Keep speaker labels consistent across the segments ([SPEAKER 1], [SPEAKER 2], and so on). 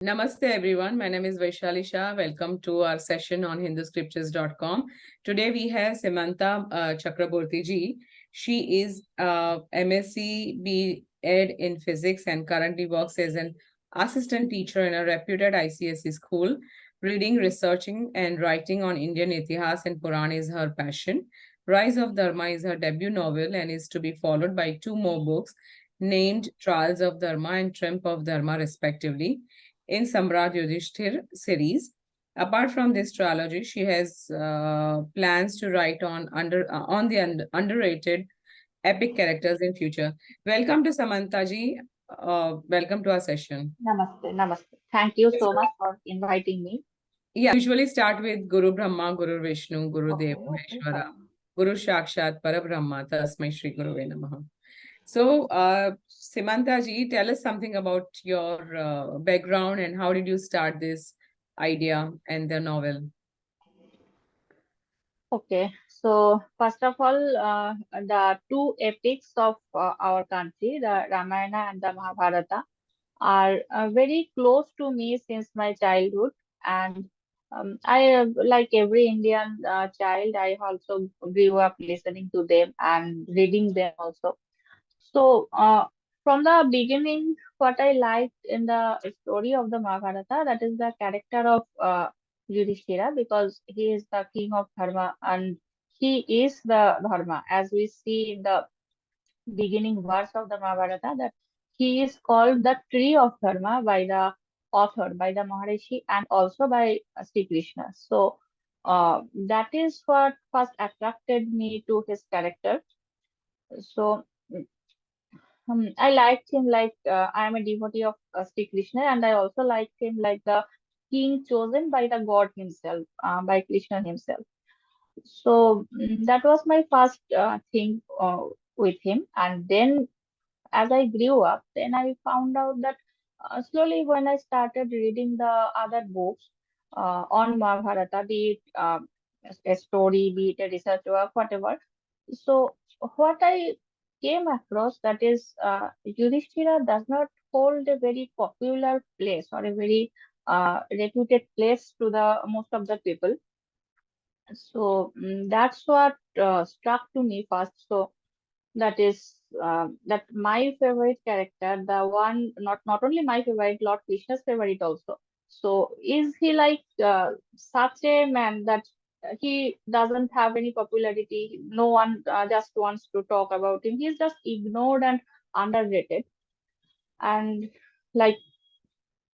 [SPEAKER 1] Namaste everyone. My name is Vaishali Shah. Welcome to our session on hinduscriptures.com. Today we have Semanti Chakraborty ji. She is MSc B.Ed in physics and currently works as an assistant teacher in a reputed ICSE school. Reading, researching and writing on Indian Itihas and Puran is her passion. Rise of Dharma is her debut novel and is to be followed by two more books named Trials of Dharma and Triumph of Dharma respectively in Samrat Yudhishthir series. Apart from this trilogy, she has plans to write on the underrated epic characters in future. Welcome to Samantha ji. Welcome to our session.
[SPEAKER 2] Namaste, namaste. Thank you so much for inviting me.
[SPEAKER 1] Yeah, usually start with Guru Brahma, Guru Vishnu, Guru Deva
[SPEAKER 2] Okay,
[SPEAKER 1] Maheshwara,
[SPEAKER 2] fine.
[SPEAKER 1] Guru Shakshat Parabrahma, Tasmai Shri Guruve Namaha. So, Simanta ji, tell us something about your background and how did you start this idea and the novel?
[SPEAKER 2] Okay, so first of all, the two epics of our country, the Ramayana and the Mahabharata, are very close to me since my childhood. And like every Indian child, I also grew up listening to them and reading them also. So, from the beginning, what I liked in the story of the Mahabharata, that is the character of Yudhishthira, because he is the king of Dharma and he is the Dharma, as we see in the beginning verse of the Mahabharata, that he is called the tree of Dharma by the author, by the Maharishi, and also by Sri Krishna. So, that is what first attracted me to his character. So, I liked him like I am a devotee of Sri Krishna, and I also liked him like the king chosen by the God himself, by Krishna himself. So that was my first thing with him. And then as I grew up, then I found out that slowly when I started reading the other books on Mahabharata, be it a story, be it a research work, whatever. So what I came across that is Yudhishthira does not hold a very popular place or a very reputed place to the most of the people. So that's what struck to me first. So that is that my favorite character, the one not only my favorite, Lord Krishna's favorite also. So is he like such a man that he doesn't have any popularity? No one just wants to talk about him. He's just ignored and underrated. And like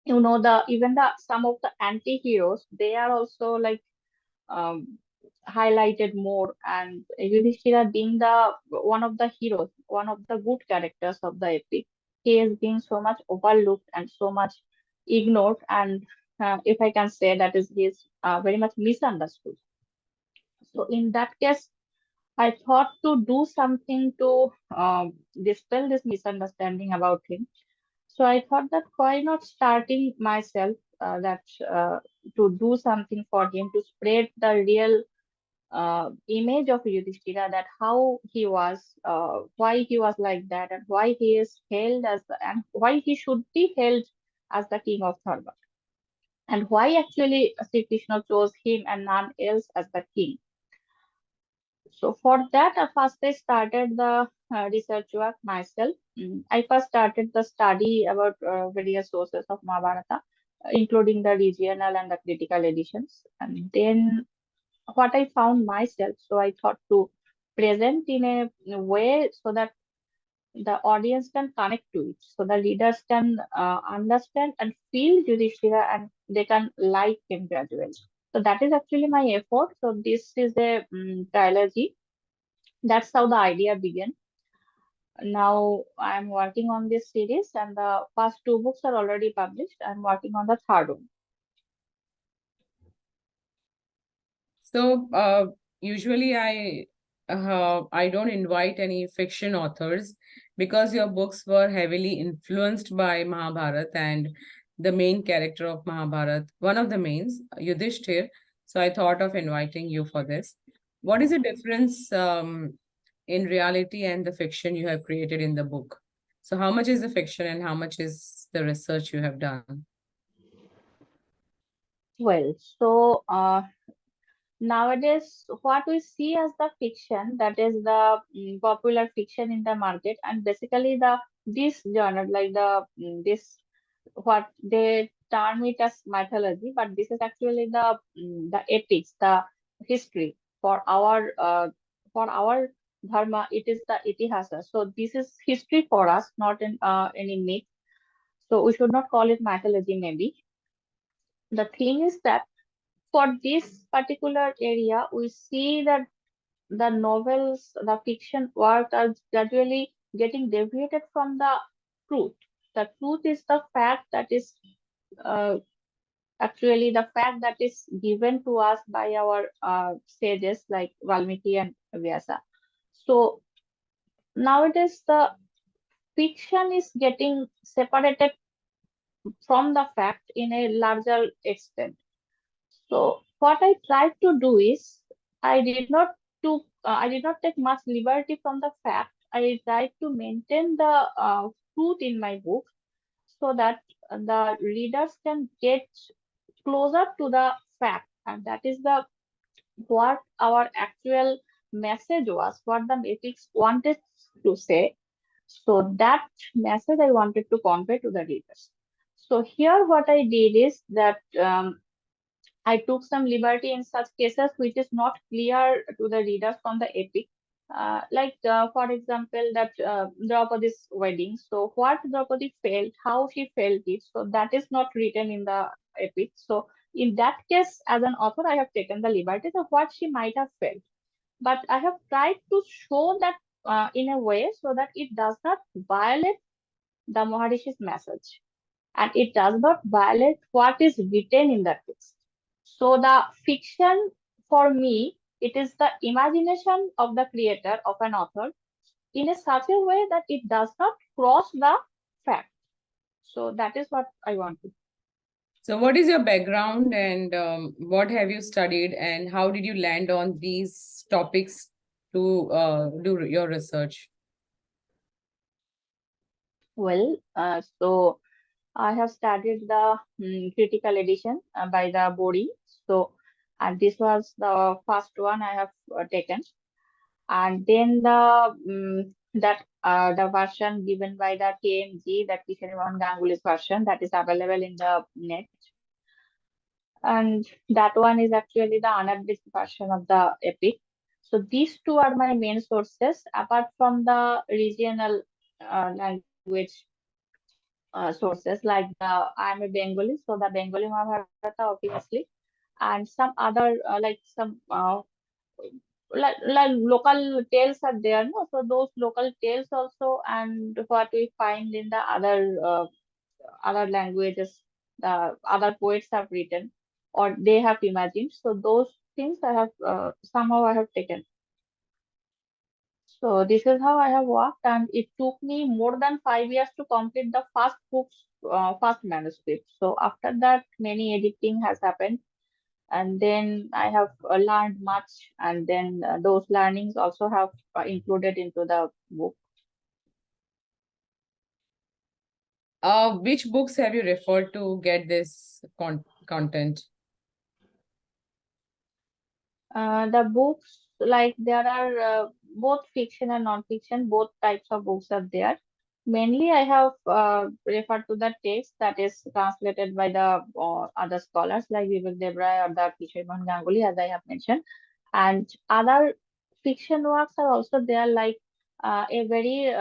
[SPEAKER 2] the even the some of the anti-heroes, they are also like um, highlighted more, and Yudhishthira being the one of the heroes, one of the good characters of the epic, he is being so much overlooked and so much ignored, and if I can say that is he is very much misunderstood. So in that case, I thought to do something to dispel this misunderstanding about him. So I thought that why not starting myself that to do something for him to spread the real image of Yudhishthira, that how he was, why he was like that, and why he is held as and why he should be held as the king of Dharma, and why actually Sri Krishna chose him and none else as the king. So for that, first I started the research work myself. I first started the study about various sources of Mahabharata, including the regional and the critical editions, and then what I found myself. So I thought to present in a way so that the audience can connect to it, so the readers can understand and feel Yudhishthira and they can like him gradually. So that is actually my effort. So this is a trilogy. That's how the idea began. Now I'm working on this series, and the first two books are already published. I'm working on the third one.
[SPEAKER 1] So, usually I don't invite any fiction authors because your books were heavily influenced by Mahabharata and the main character of Mahabharata, one of the mains, Yudhishthir. So I thought of inviting you for this. What is the difference in reality and the fiction you have created in the book? So how much is the fiction and how much is the research you have done?
[SPEAKER 2] Well, so nowadays, what we see as the fiction, that is the popular fiction in the market, and basically this genre, like this what they term it as mythology, but this is actually the epics, the history for our dharma. It is the itihasa. So this is history for us, not any myth. So we should not call it mythology. Maybe the thing is that for this particular area, we see that the novels, the fiction work are gradually getting deviated from the truth. The truth is the fact that is uh, actually the fact that is given to us by our sages like Valmiki and Vyasa. So nowadays the fiction is getting separated from the fact in a larger extent. So what I tried to do is I did not take much liberty from the fact. I tried to maintain the truth in my book so that the readers can get closer to the fact, and that is the what our actual message was, what the ethics wanted to say. So that message I wanted to convey to the readers. So here what I did is that I took some liberty in such cases which is not clear to the readers from the epic. For example, that Draupadi's wedding. So, what Draupadi felt, how she felt it. So, that is not written in the epic. So, in that case, as an author, I have taken the liberty of what she might have felt. But I have tried to show that in a way so that it does not violate the Maharishi's message, and it does not violate what is written in the text. So the fiction for me, it is the imagination of the creator of an author in a such a way that it does not cross the fact. So that is what I want to.
[SPEAKER 1] So, what is your background and what have you studied, and how did you land on these topics to do your research?
[SPEAKER 2] Well, so I have studied the critical edition by the Bori. So, and this was the first one I have taken, and then the version given by the KMG, that Kishan Ganguly's version, that is available in the net, and that one is actually the unabridged version of the epic. So these two are my main sources, apart from the regional language sources, like I am a Bengali, so the Bengali Mahabharata, obviously, and some other like local tales are there, no? So those local tales also, and what we find in the other languages, the other poets have written or they have imagined. So those things I have somehow I have taken. So this is how I have worked, and it took me more than 5 years to complete the first manuscript. So after that, many editing has happened, and then I have learned much, and then those learnings also have included into the book.
[SPEAKER 1] Which books have you referred to get this content?
[SPEAKER 2] The books, like there are both fiction and non-fiction, both types of books are there. Mainly, I have referred to the text that is translated by the other scholars like Vivek Debray or the Kishore Ganguly, as I have mentioned. And other fiction works are also there, like a very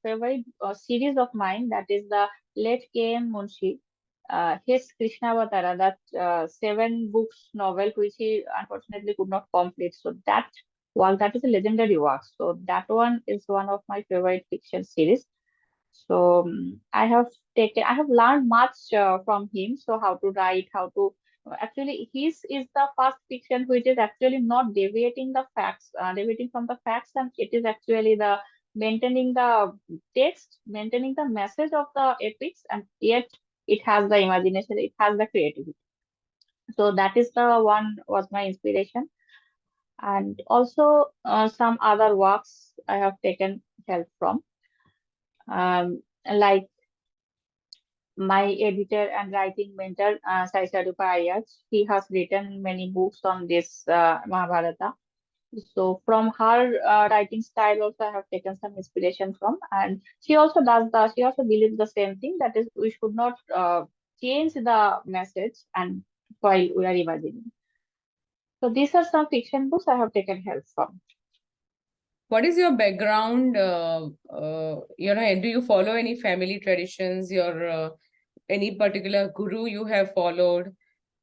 [SPEAKER 2] favorite series of mine, that is the late K.M. Munshi, his Krishnavatara, that seven books novel, which he unfortunately could not complete. So that is a legendary work. So that one is one of my favorite fiction series. So I have learned much from him. So how to write, how to actually, his is the first fiction which is actually not deviating from the facts, and it is actually the maintaining the text, maintaining the message of the epics, and yet it has the imagination, it has the creativity. So that is the one was my inspiration, and also some other works I have taken help from. Like my editor and writing mentor, Sai Sarupa Ayaz. She has written many books on this Mahabharata. So from her writing style also I have taken some inspiration from, and she also believes the same thing, that is we should not change the message and while we are imagining. So these are some fiction books I have taken help from.
[SPEAKER 1] What is your background? Do you follow any family traditions? Your any particular guru you have followed?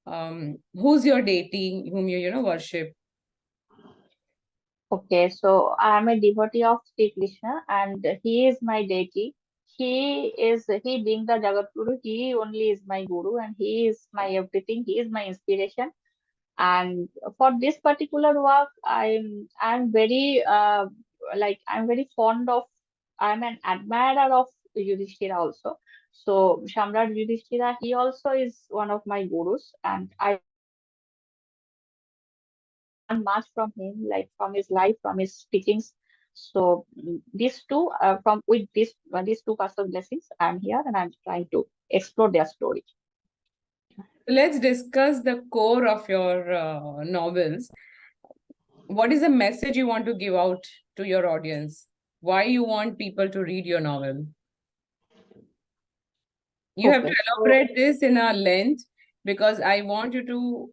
[SPEAKER 1] Who's your deity whom you worship?
[SPEAKER 2] Okay, so I am a devotee of Sri Krishna and he is my deity. He being the Jagat Guru, he only is my guru and he is my everything. He is my inspiration. And for this particular work, I'm very I'm very fond of, I'm an admirer of Yudhishthira also. So Shamrat Yudhishthira, he also is one of my gurus, and I learn much from him, like from his life, from his teachings. So these two, these two cast of blessings, I'm here and I'm trying to explore their story.
[SPEAKER 1] Let's discuss the core of your novels. What is the message you want to give out to your audience? Why you want people to read your novel? You have to
[SPEAKER 2] Okay, so
[SPEAKER 1] elaborate this in a length because I want you to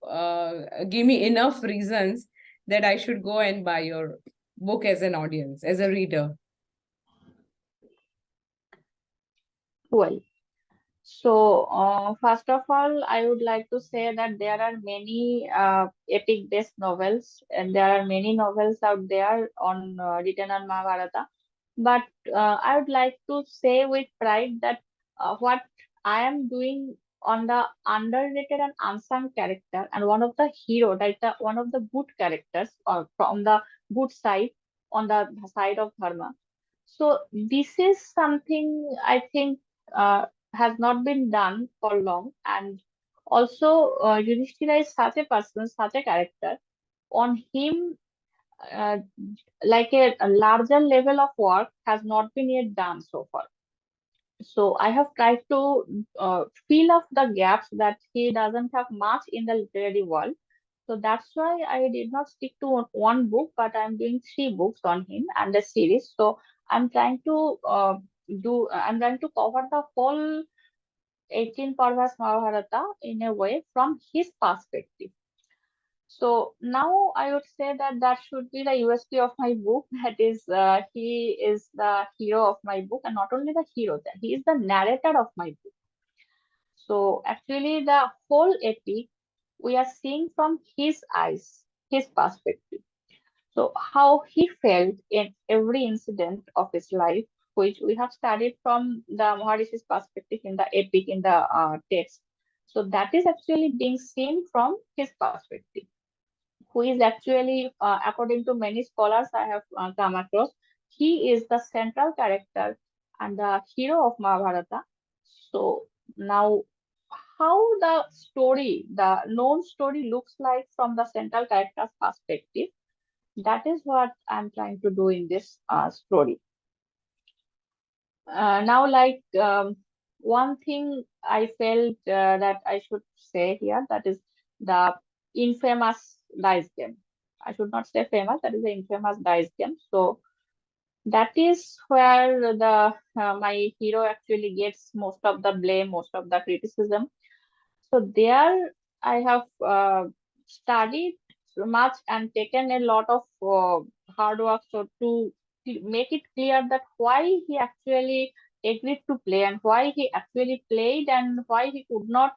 [SPEAKER 1] give me enough reasons that I should go and buy your book as an audience, as a reader.
[SPEAKER 2] well. So, first of all, I would like to say that there are many epic-based novels, and there are many novels out there on written on Mahabharata. But I would like to say with pride that what I am doing on the underrated and unsung character, and one of the hero, like one of the good characters, or from the good side, on the side of Dharma. So this is something I think has not been done for long, and also Yudhishthira is such a person, such a character. On him, uh, like a larger level of work has not been yet done so far. So I have tried to fill up the gaps that he doesn't have much in the literary world. So that's why I did not stick to one book, but I'm doing three books on him and a series. So I'm trying to I'm trying to cover the whole 18 Parvas Mahabharata in a way from his perspective. So now I would say that that should be the USP of my book. That is, he is the hero of my book, and not only the hero, that he is the narrator of my book. So actually, the whole epic we are seeing from his eyes, his perspective. So how he felt in every incident of his life, which we have studied from the Maharishi's perspective in the epic in the text. So that is actually being seen from his perspective, who is actually, according to many scholars I have come across, he is the central character and the hero of Mahabharata. So now, how the story, the known story looks like from the central character's perspective, that is what I'm trying to do in this story. Now, one thing I felt that I should say here, that is the infamous dice game. I should not say famous, that is the infamous dice game. So that is where the my hero actually gets most of the blame, most of the criticism. So there I have studied much and taken a lot of hard work so to make it clear that why he actually agreed to play and why he actually played and why he could not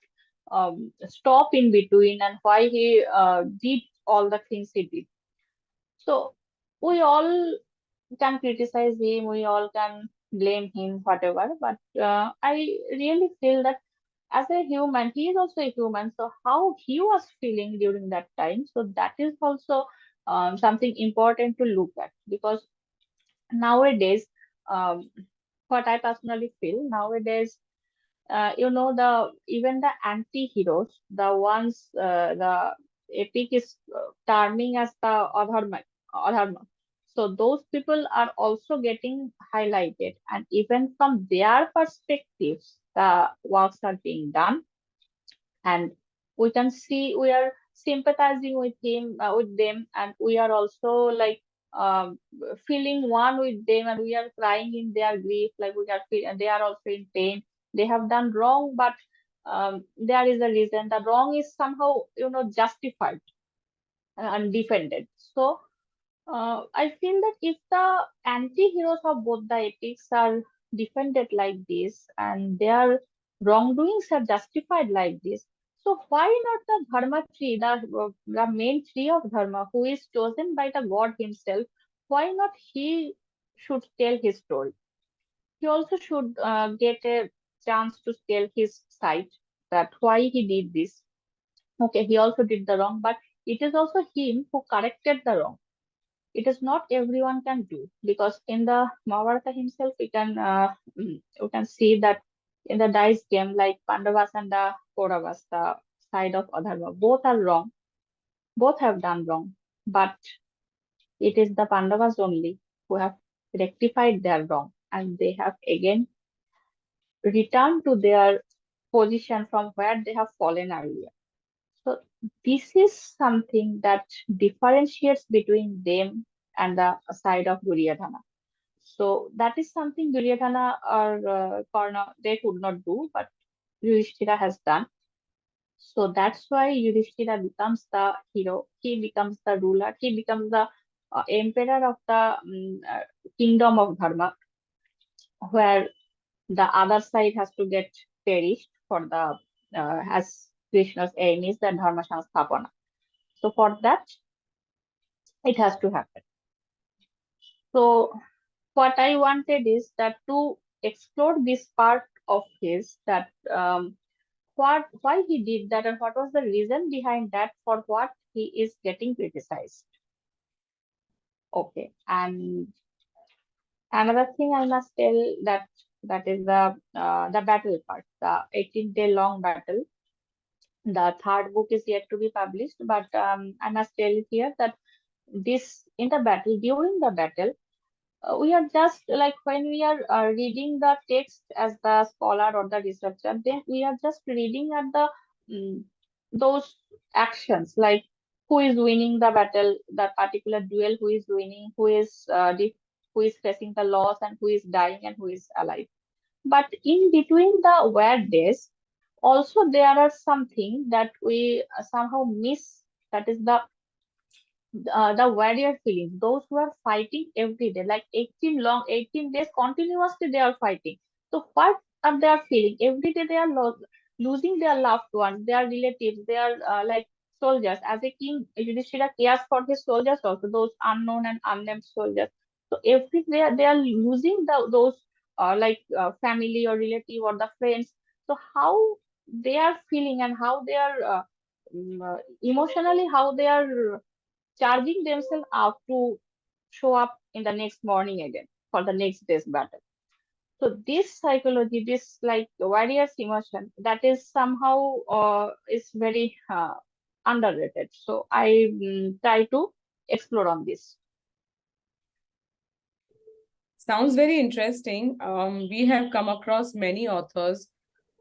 [SPEAKER 2] stop in between and why he did all the things he did. So we all can criticize him, we all can blame him, whatever, but I really feel that as a human, he is also a human. So how he was feeling during that time, so that is also something important to look at, because nowadays, um, what I personally feel nowadays, the even the anti-heroes, the ones the epic is terming as the adharma. So those people are also getting highlighted, and even from their perspectives, the works are being done, and we can see we are sympathizing with him, with them, and we are also like um, feeling one with them, and we are crying in their grief, like they are also in pain. They have done wrong, but there is a reason. The wrong is somehow, justified and defended. So I feel that if the anti-heroes of both the epics are defended like this and their wrongdoings are justified like this, so why not the Dharma tree, the main tree of Dharma, who is chosen by the God himself? Why not he should tell his story? He also should get a chance to tell his side, that why he did this. Okay, he also did the wrong, but it is also him who corrected the wrong. It is not everyone can do, because in the Mahabharata himself we can see that in the dice game, like Pandavas and the Kauravas, the side of Adharma, both are wrong, both have done wrong, but it is the Pandavas only who have rectified their wrong, and they have again returned to their position from where they have fallen earlier. So this is something that differentiates between them and the side of Duryodhana. So that is something Duryodhana or Karna, they could not do, but Yudhishthira has done. So that's why Yudhishthira becomes the hero. He becomes the ruler. He becomes the emperor of the kingdom of Dharma, where the other side has to get perished for the as Krishna's aim is the Dharma Sanstapana. So for that, it has to happen. So what I wanted is that to explore this part of his, that why he did that and what was the reason behind that, for what he is getting criticized. Okay, and another thing I must tell, that is the battle part, the 18-day long battle. The third book is yet to be published, but I must tell you here that this in the battle, during the battle, we are just like when we are reading the text as the scholar or the researcher, then we are just reading at the those actions, like who is winning the battle, that particular duel, who is winning, who is facing the loss, and who is dying and who is alive. But in between the weird days, also there are something that we somehow miss. That is the warrior feelings, those who are fighting every day, like 18 days continuously they are fighting. So what are they are feeling? Every day they are losing their loved ones, their relatives, they are like soldiers. As a king, Yudhishthira cares for his soldiers also, those unknown and unnamed soldiers. So every day they are losing those family or relative or the friends. So how they are feeling, and how they are emotionally, how they are charging themselves up to show up in the next morning again for the next day's battle. So this psychology, this like warrior's emotion, that is somehow is very underrated. So I try to explore on this.
[SPEAKER 1] Sounds very interesting. We have come across many authors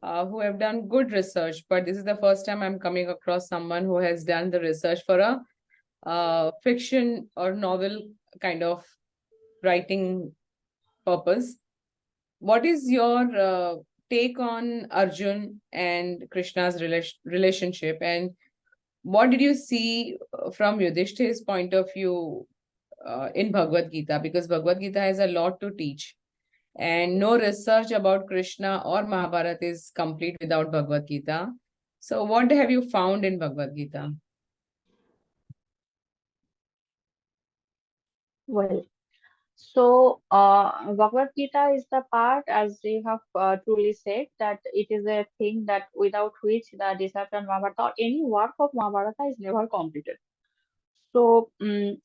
[SPEAKER 1] who have done good research, but this is the first time I'm coming across someone who has done the research for a fiction or novel kind of writing purpose. What is your take on Arjun and Krishna's relationship, and what did you see from Yudhishthir's point of view in Bhagavad Gita? Because Bhagavad Gita has a lot to teach, and no research about Krishna or Mahabharata is complete without Bhagavad Gita. So, what have you found in Bhagavad Gita?
[SPEAKER 2] Well, so Bhagavad Gita is the part, as you have truly said, that it is a thing that without which the discussion Mahabharata or any work of Mahabharata is never completed. So,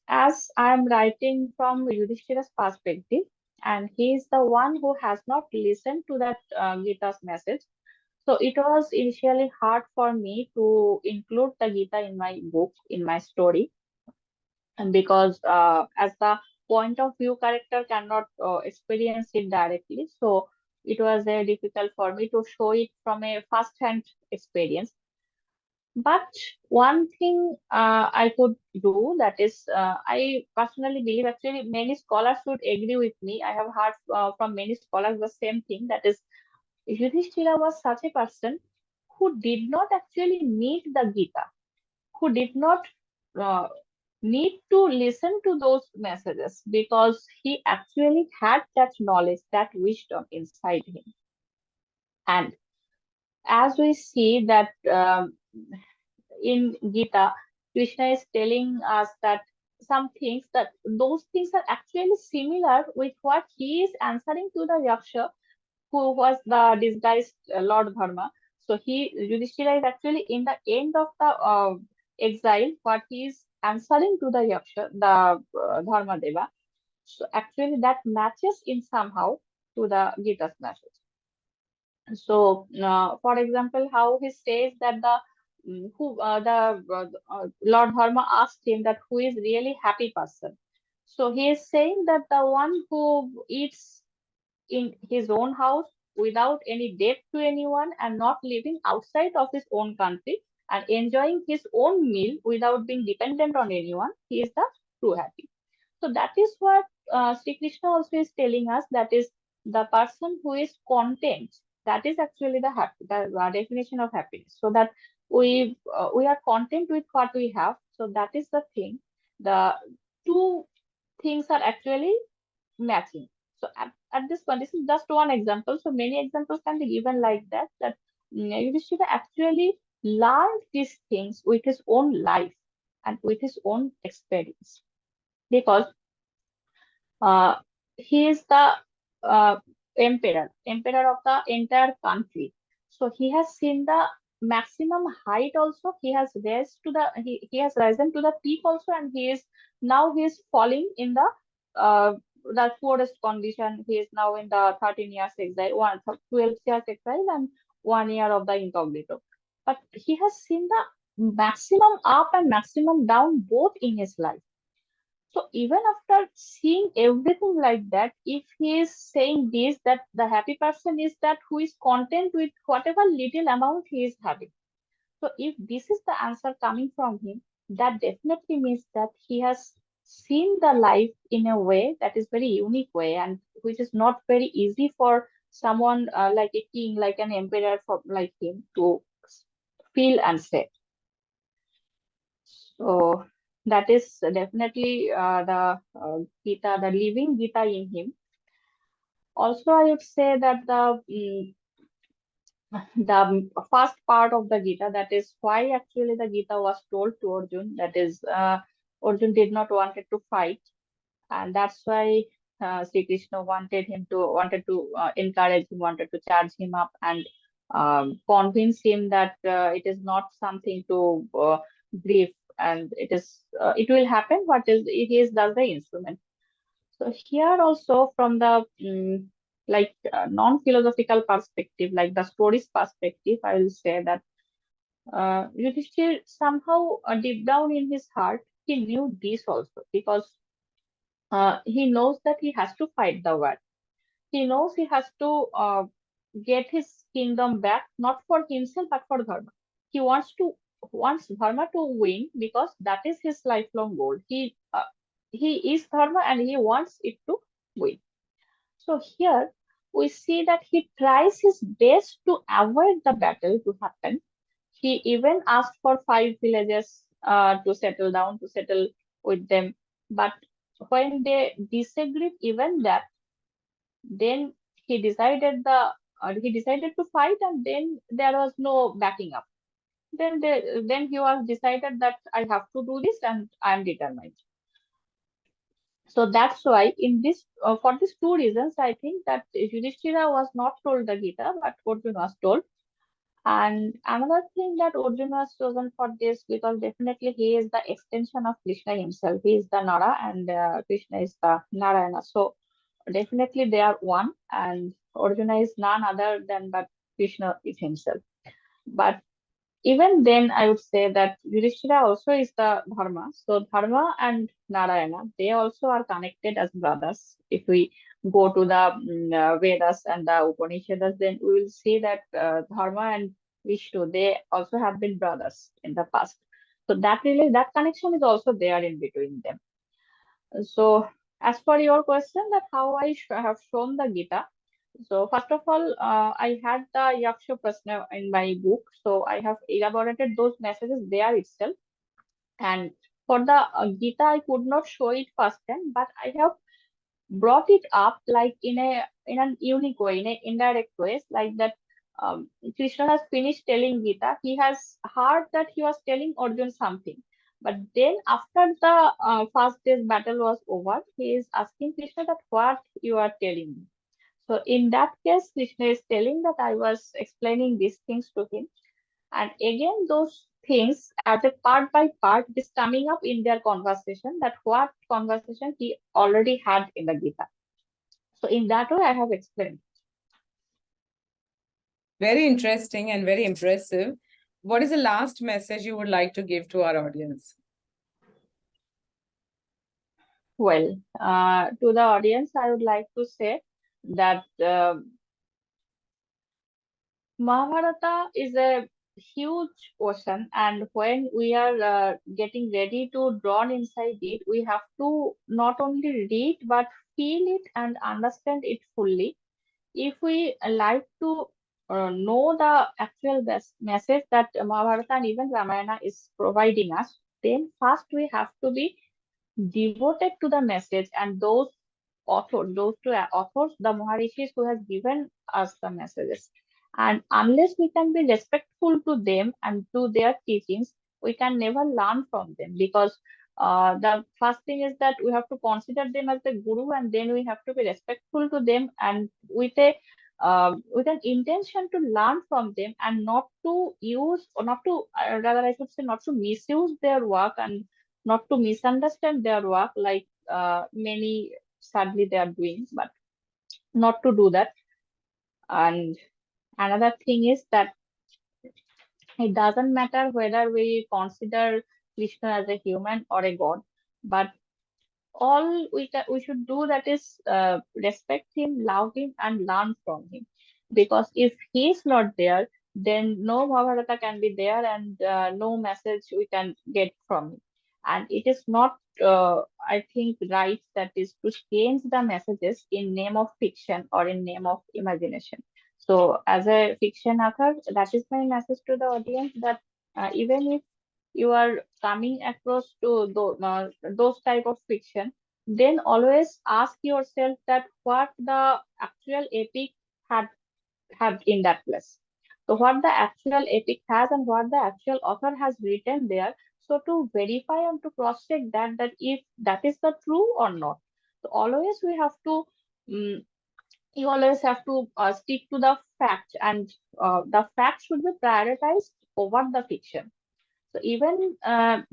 [SPEAKER 2] as I am writing from Yudhishthira's perspective, and he is the one who has not listened to that Gita's message. So, it was initially hard for me to include the Gita in my book, in my story, and because as the point of view character cannot experience it directly. So it was very difficult for me to show it from a first-hand experience. But one thing I could do, that is, I personally believe, actually many scholars would agree with me. I have heard from many scholars the same thing, that is, Yudhishthira was such a person who did not actually need the Gita, who did not uh, need to listen to those messages, because he actually had that knowledge, that wisdom inside him. And as we see that in Gita, Krishna is telling us that some things, that those things are actually similar with what he is answering to the Yaksha, who was the disguised Lord Dharma. So Yudhishthira is actually in the end of the exile, what he is answering to the Yaksha, the Dharma Deva. So actually that matches in somehow to the Gita's message. So, for example, how he says that Lord Dharma asked him that who is really happy person. So he is saying that the one who eats in his own house without any debt to anyone, and not living outside of his own country, and enjoying his own meal without being dependent on anyone, he is the true happy. So that is what Sri Krishna also is telling us. That is the person who is content. That is actually the definition of happiness. So that we are content with what we have. So that is the thing. The two things are actually matching. So at this point, this is just one example. So many examples can be given like that. That Yudhishthira actually learned these things with his own life and with his own experience, because uh, he is the uh, emperor of the entire country. So he has seen the maximum height also. He has risen to the peak also, and he is falling in the poorest condition. He is now in the 13 years exile, 12 years exile, and 1 year of the incognito. But he has seen the maximum up and maximum down both in his life. So even after seeing everything like that, if he is saying this, that the happy person is that who is content with whatever little amount he is having. So if this is the answer coming from him, that definitely means that he has seen the life in a way that is very unique way, and which is not very easy for someone like a king, like an emperor, like him to feel and say. So that is definitely the Gita, the living Gita in him. Also, I would say that the first part of the Gita, that is why actually the Gita was told to Arjun. That is, Arjun did not wanted to fight, and that's why Sri Krishna wanted to encourage him, wanted to charge him up, and convince him that it is not something to grieve, and it will happen. What is it is That's the instrument. So here also from the non-philosophical perspective, like the stories perspective, I will say that Yudhishthir somehow deep down in his heart he knew this also, because he knows that he has to fight the war. He knows he has to get his kingdom back, not for himself but for Dharma. He wants Dharma to win, because that is his lifelong goal. He is Dharma and he wants it to win. So here we see that he tries his best to avoid the battle to happen. He even asked for 5 villages to settle down, to settle with them. But when they disagreed, even that, then he decided to fight, and then there was no backing up. Then he was decided that I have to do this, and I am determined. So that's why for these two reasons, I think that Yudhishthira was not told the Gita, but Arjuna was told. And another thing, that Arjuna was chosen for this because definitely he is the extension of Krishna himself. He is the Nara, and Krishna is the Narayana. So definitely they are one, and Arjuna is none other than but Krishna is himself. But even then, I would say that Yudhishthira also is the Dharma. So Dharma and Narayana, they also are connected as brothers. If we go to the Vedas and the Upanishads, then we will see that Dharma and Vishnu, they also have been brothers in the past. So that connection is also there in between them. So as for your question that how I have shown the Gita, so first of all, I had the Yaksha Prasna in my book, so I have elaborated those messages there itself. And for the Gita, I could not show it first time, but I have brought it up like in an unique way, in an indirect ways, like that. Krishna has finished telling Gita. He has heard that he was telling Arjun something, but then after the first day's battle was over, he is asking Krishna that what you are telling me. So in that case, Krishna is telling that I was explaining these things to him. And again, those things as a part by part is coming up in their conversation, that what conversation he already had in the Gita. So in that way, I have explained.
[SPEAKER 1] Very interesting and very impressive. What is the last message you would like to give to our audience?
[SPEAKER 2] Well, to the audience, I would like to say that Mahabharata is a huge ocean, and when we are getting ready to drown inside it, we have to not only read but feel it and understand it fully. If we like to know the actual message that Mahabharata and even Ramayana is providing us, then first we have to be devoted to the message and those authors, those two authors, the Maharishis who has given us the messages. And unless we can be respectful to them and to their teachings, we can never learn from them, because the first thing is that we have to consider them as the guru, and then we have to be respectful to them and with an intention to learn from them, and not to use or not to rather I should say not to misuse their work and not to misunderstand their work like many sadly they are doing, but not to do that. And another thing is that it doesn't matter whether we consider Krishna as a human or a god, but all we should do that is respect him, love him, and learn from him. Because if he is not there, then no Mahabharata can be there, and no message we can get from him. And it is not, I think, right that is to change the messages in name of fiction or in name of imagination. So, as a fiction author, that is my message to the audience, that even if you are coming across to those type of fiction, then always ask yourself that what the actual epic had had in that place. So what the actual epic has and what the actual author has written there. So to verify and to cross check that if that is the true or not. So always we have to um, you always have to stick to the fact, and the fact should be prioritized over the fiction. So even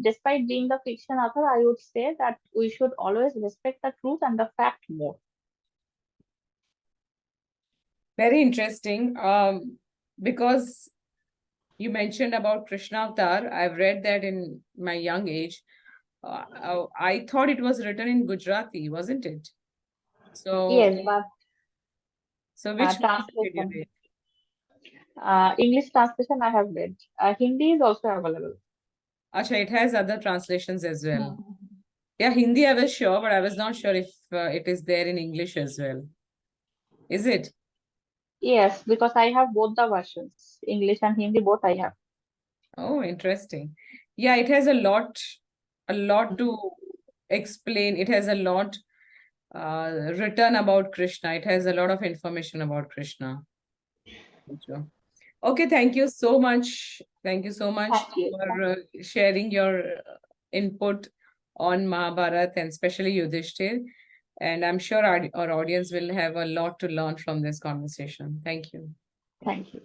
[SPEAKER 2] despite being the fiction author, I would say that we should always respect the truth and the fact more.
[SPEAKER 1] Very interesting. Because you mentioned about Krishna Avatar, I've read that in my young age. I thought it was written in Gujarati, wasn't it? So,
[SPEAKER 2] Yes, but
[SPEAKER 1] which one did you
[SPEAKER 2] translation,
[SPEAKER 1] read?
[SPEAKER 2] English translation I have read. Hindi is also available.
[SPEAKER 1] Acha, it has other translations as well.
[SPEAKER 2] Hmm.
[SPEAKER 1] Yeah, Hindi I was sure, but I was not sure if it is there in English as well. Is it?
[SPEAKER 2] Yes, because I have both the versions, English and Hindi, both I have.
[SPEAKER 1] Oh, interesting. Yeah, it has a lot to explain. It has a lot written about Krishna. It has a lot of information about Krishna. Sure. Okay, thank you so much. Thank you so much
[SPEAKER 2] Thank you.
[SPEAKER 1] for sharing your input on Mahabharata and especially Yudhishthir. And I'm sure our audience will have a lot to learn from this conversation. Thank you.
[SPEAKER 2] Thank you.